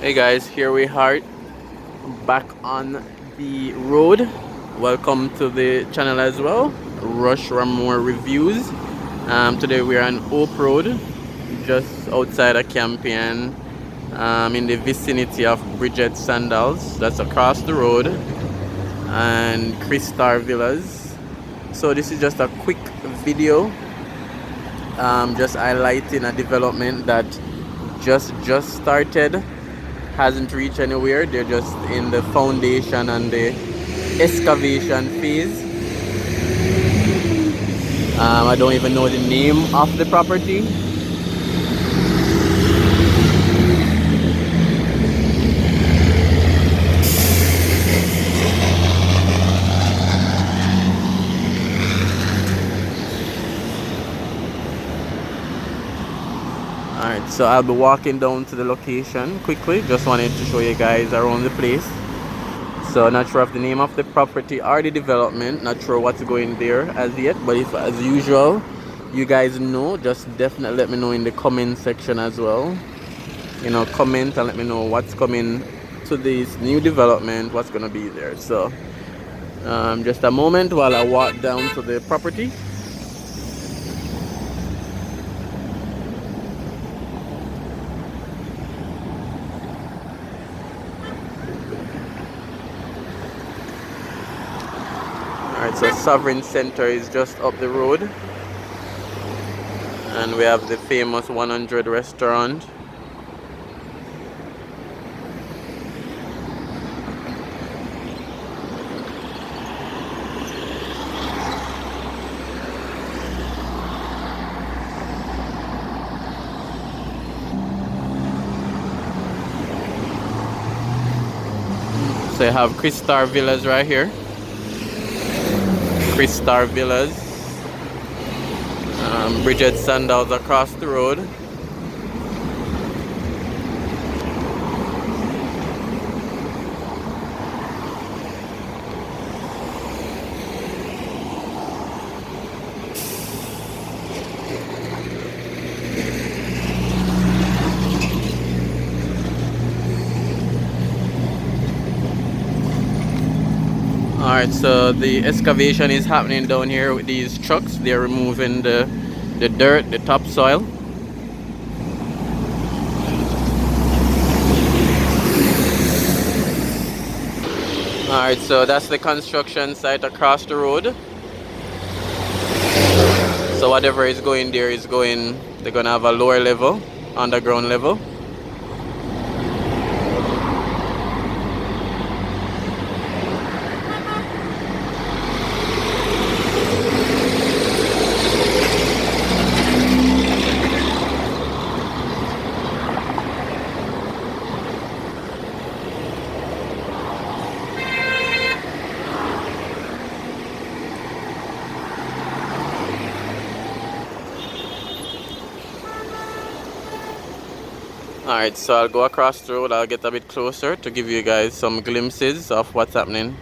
Hey guys, here we are back on the road. Welcome to the channel as well. Rush Ramore Reviews. Today we are on Oak Road, just outside of Campion, in the vicinity of Bridget Sandals. That's across the road, and Crystar Villas. So this is just a quick video, just highlighting a development that just started. Hasn't reached anywhere. They're just in the foundation and the excavation phase. I don't even know the name of the property. Alright, so I'll be walking down to the location quickly. Just wanted to show you guys around the place. So not sure of the name of the property or the development. Not sure what's going there as yet. But if, as usual, you guys know, just definitely let me know in the comment section as well. You know, comment and let me know what's coming to this new development, what's gonna be there. So just a moment while I walk down to the property. Alright, so Sovereign Center is just up the road, and we have the famous 100 restaurant. So you have Crystar Villas right here. Crystar Villas. Bridget Sandals across the road. Alright, so the excavation is happening down here with these trucks. They're removing the dirt, the topsoil. Alright, so that's the construction site across the road. So whatever is going there is going, they're gonna have a lower level, underground level. Alright, so I'll go across the road, I'll get a bit closer to give you guys some glimpses of what's happening.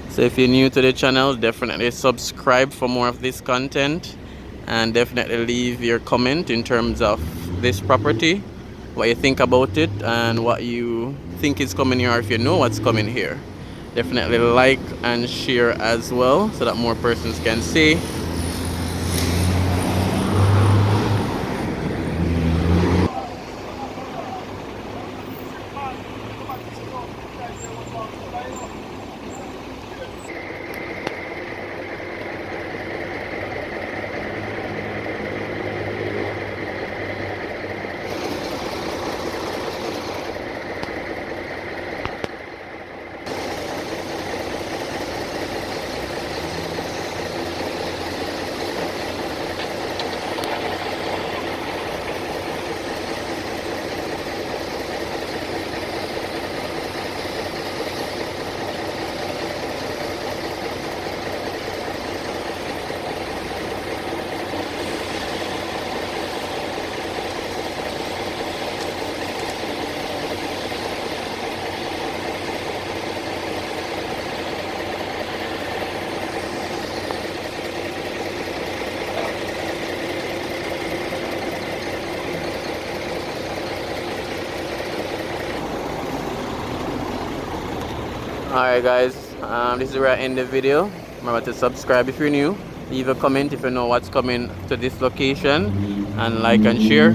So if you're new to the channel, definitely subscribe for more of this content, and definitely leave your comment in terms of this property, what you think about it, and what you think is coming here, or if you know what's coming here. Definitely like and share as well so that more persons can see. Alright guys, this is where I end the video. Remember to subscribe if you're new, leave a comment if you know what's coming to this location, and like and share.